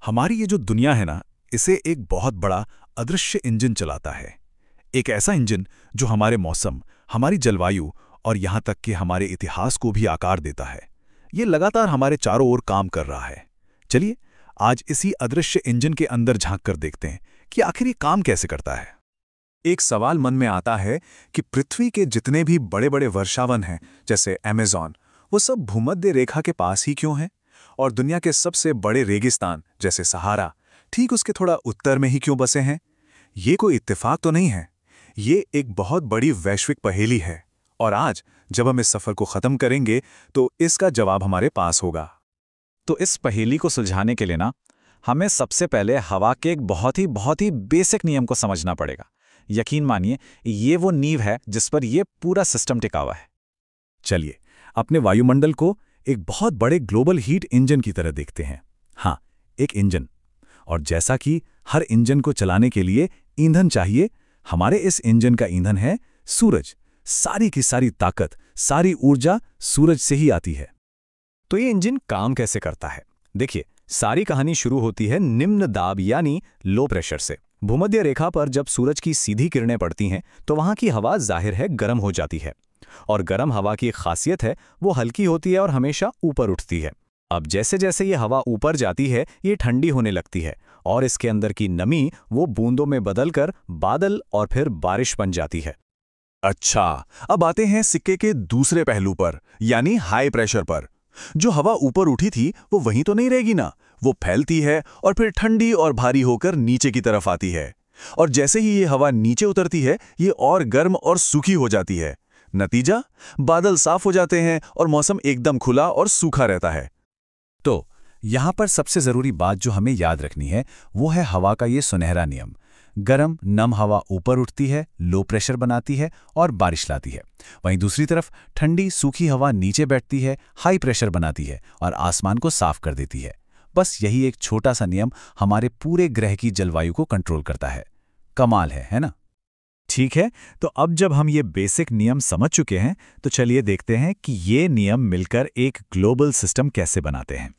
हमारी ये जो दुनिया है ना, इसे एक बहुत बड़ा अदृश्य इंजन चलाता है। एक ऐसा इंजन जो हमारे मौसम, हमारी जलवायु और यहाँ तक कि हमारे इतिहास को भी आकार देता है। ये लगातार हमारे चारों ओर काम कर रहा है। चलिए आज इसी अदृश्य इंजन के अंदर झांक कर देखते हैं कि आखिर ये काम कैसे करता है। एक सवाल मन में आता है कि पृथ्वी के जितने भी बड़े बड़े वर्षावन हैं, जैसे अमेज़न, वो सब भूमध्य रेखा के पास ही क्यों हैं? और दुनिया के सबसे बड़े रेगिस्तान जैसे सहारा ठीक उसके थोड़ा उत्तर में ही क्यों बसे हैं? ये कोई इत्तेफाक तो नहीं है। ये एक बहुत बड़ी वैश्विक पहेली है और आज जब हम इस सफर को खत्म करेंगे तो इसका जवाब हमारे पास होगा। तो इस पहेली को सुलझाने के लिए ना हमें सबसे पहले हवा के एक बहुत ही बेसिक नियम को समझना पड़ेगा। यकीन मानिए ये वो नींव है जिस पर ये पूरा सिस्टम टिका हुआ है। चलिए अपने वायुमंडल को एक बहुत बड़े ग्लोबल हीट इंजन की तरह देखते हैं। हाँ, एक इंजन। और जैसा कि हर इंजन को चलाने के लिए ईंधन चाहिए, हमारे इस इंजन का ईंधन है सूरज। सारी की सारी ताकत, सारी ऊर्जा सूरज से ही आती है। तो ये इंजन काम कैसे करता है? देखिए, सारी कहानी शुरू होती है निम्न दाब यानी लो प्रेशर से। भूमध्य रेखा पर जब सूरज की सीधी किरणें पड़ती हैं तो वहां की हवा जाहिर है गर्म हो जाती है। और गर्म हवा की खासियत है वो हल्की होती है और हमेशा ऊपर उठती है। अब जैसे जैसे ये हवा ऊपर जाती है ये ठंडी होने लगती है और इसके अंदर की नमी वो बूंदों में बदलकर बादल और फिर बारिश बन जाती है। अच्छा, अब आते हैं सिक्के के दूसरे पहलू पर, यानी हाई प्रेशर पर। जो हवा ऊपर उठी थी वो वहीं तो नहीं रहेगी ना, वो फैलती है और फिर ठंडी और भारी होकर नीचे की तरफ आती है। और जैसे ही ये हवा नीचे उतरती है ये और गर्म और सूखी हो जाती है। नतीजा, बादल साफ हो जाते हैं और मौसम एकदम खुला और सूखा रहता है। तो यहाँ पर सबसे ज़रूरी बात जो हमें याद रखनी है वो है हवा का ये सुनहरा नियम। गर्म नम हवा ऊपर उठती है, लो प्रेशर बनाती है और बारिश लाती है। वहीं दूसरी तरफ ठंडी सूखी हवा नीचे बैठती है, हाई प्रेशर बनाती है और आसमान को साफ कर देती है। बस यही एक छोटा सा नियम हमारे पूरे ग्रह की जलवायु को कंट्रोल करता है। कमाल है ना? ठीक है, तो अब जब हम ये बेसिक नियम समझ चुके हैं तो चलिए देखते हैं कि ये नियम मिलकर एक ग्लोबल सिस्टम कैसे बनाते हैं।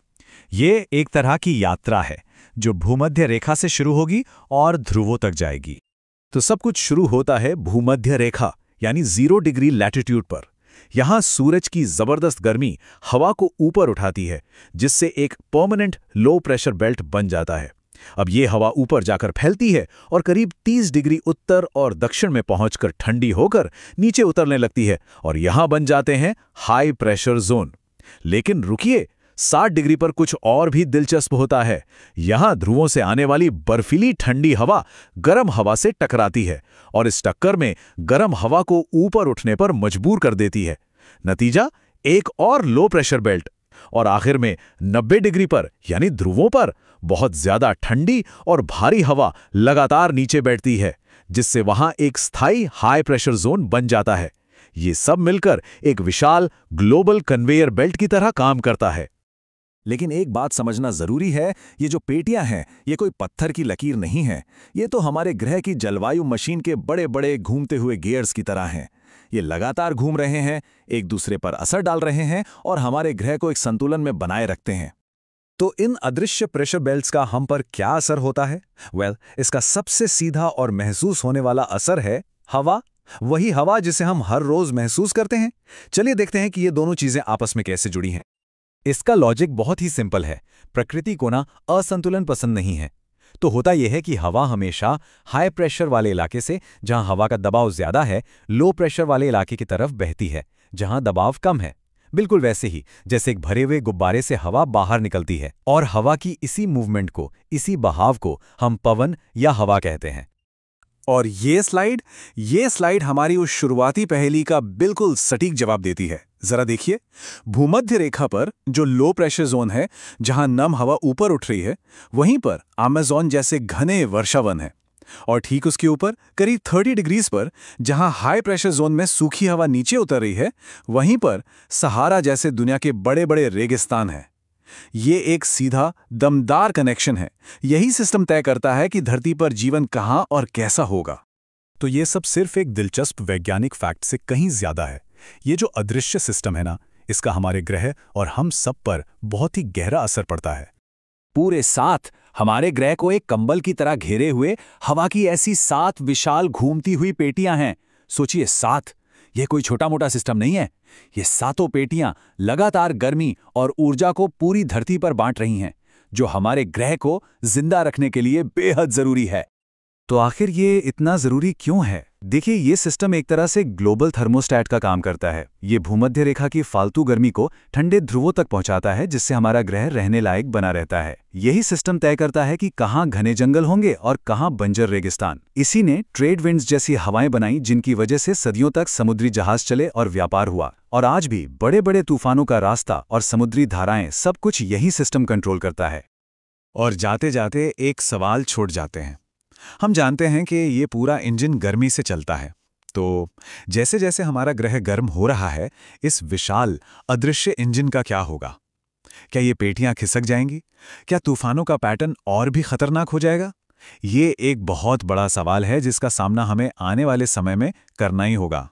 ये एक तरह की यात्रा है जो भूमध्य रेखा से शुरू होगी और ध्रुवों तक जाएगी। तो सब कुछ शुरू होता है भूमध्य रेखा यानी 0 डिग्री लैटिट्यूड पर। यहाँ सूरज की जबरदस्त गर्मी हवा को ऊपर उठाती है जिससे एक परमानेंट लो प्रेशर बेल्ट बन जाता है। अब ये हवा ऊपर जाकर फैलती है और करीब 30 डिग्री उत्तर और दक्षिण में पहुंचकर ठंडी होकर नीचे उतरने लगती है और यहां बन जाते हैं हाई प्रेशर जोन। लेकिन रुकिए, 60 डिग्री पर कुछ और भी दिलचस्प होता है। यहां ध्रुवों से आने वाली बर्फीली ठंडी हवा गर्म हवा से टकराती है और इस टक्कर में गर्म हवा को ऊपर उठने पर मजबूर कर देती है। नतीजा, एक और लो प्रेशर बेल्ट। और आखिर में 90 डिग्री पर यानी ध्रुवों पर बहुत ज्यादा ठंडी और भारी हवा लगातार नीचे बैठती है जिससे वहां एक स्थायी हाई प्रेशर जोन बन जाता है। ये सब मिलकर एक विशाल ग्लोबल कन्वेयर बेल्ट की तरह काम करता है। लेकिन एक बात समझना जरूरी है, ये जो पेटियां हैं ये कोई पत्थर की लकीर नहीं है। ये तो हमारे ग्रह की जलवायु मशीन के बड़े बड़े घूमते हुए गियर्स की तरह हैं। ये लगातार घूम रहे हैं, एक दूसरे पर असर डाल रहे हैं और हमारे ग्रह को एक संतुलन में बनाए रखते हैं। तो इन अदृश्य प्रेशर बेल्ट्स का हम पर क्या असर होता है? इसका सबसे सीधा और महसूस होने वाला असर है हवा। वही हवा जिसे हम हर रोज महसूस करते हैं। चलिए देखते हैं कि ये दोनों चीजें आपस में कैसे जुड़ी हैं। इसका लॉजिक बहुत ही सिंपल है। प्रकृति को ना असंतुलन पसंद नहीं है। तो होता यह है कि हवा हमेशा हाई प्रेशर वाले इलाके से, जहां हवा का दबाव ज्यादा है, लो प्रेशर वाले इलाके की तरफ बहती है जहां दबाव कम है। बिल्कुल वैसे ही जैसे एक भरे हुए गुब्बारे से हवा बाहर निकलती है। और हवा की इसी मूवमेंट को, इसी बहाव को हम पवन या हवा कहते हैं। और ये स्लाइड हमारी उस शुरुआती पहेली का बिल्कुल सटीक जवाब देती है। जरा देखिए, भूमध्य रेखा पर जो लो प्रेशर जोन है, जहां नम हवा ऊपर उठ रही है, वहीं पर अमेज़न जैसे घने वर्षावन है। और ठीक उसके ऊपर करीब 30 डिग्रीज पर, जहां हाई प्रेशर जोन में सूखी हवा नीचे उतर रही है, वहीं पर सहारा जैसे दुनिया के बड़े बड़े रेगिस्तान हैं। ये एक सीधा दमदार कनेक्शन है। यही सिस्टम तय करता है कि धरती पर जीवन कहां और कैसा होगा। तो ये सब सिर्फ एक दिलचस्प वैज्ञानिक फैक्ट से कहीं ज्यादा है। ये जो अदृश्य सिस्टम है ना, इसका हमारे ग्रह और हम सब पर बहुत ही गहरा असर पड़ता है। पूरे 7 हमारे ग्रह को एक कंबल की तरह घेरे हुए हवा की ऐसी 7 विशाल घूमती हुई पेटियां हैं। सोचिए 7, यह कोई छोटा मोटा सिस्टम नहीं है। ये 7 पेटियां लगातार गर्मी और ऊर्जा को पूरी धरती पर बांट रही हैं, जो हमारे ग्रह को जिंदा रखने के लिए बेहद जरूरी है। तो आखिर ये इतना जरूरी क्यों है? देखिए, ये सिस्टम एक तरह से ग्लोबल थर्मोस्टैट का काम करता है। ये भूमध्य रेखा की फालतू गर्मी को ठंडे ध्रुवों तक पहुंचाता है, जिससे हमारा ग्रह रहने लायक बना रहता है। यही सिस्टम तय करता है कि कहाँ घने जंगल होंगे और कहाँ बंजर रेगिस्तान। इसी ने ट्रेड विंड्स जैसी हवाएं बनाई, जिनकी वजह से सदियों तक समुद्री जहाज चले और व्यापार हुआ। और आज भी बड़े बड़े तूफानों का रास्ता और समुद्री धाराएं सब कुछ यही सिस्टम कंट्रोल करता है। और जाते जाते एक सवाल छोड़ जाते हैं। हम जानते हैं कि ये पूरा इंजन गर्मी से चलता है, तो जैसे जैसे हमारा ग्रह गर्म हो रहा है, इस विशाल अदृश्य इंजन का क्या होगा? क्या ये पेटियां खिसक जाएंगी? क्या तूफानों का पैटर्न और भी खतरनाक हो जाएगा? ये एक बहुत बड़ा सवाल है जिसका सामना हमें आने वाले समय में करना ही होगा।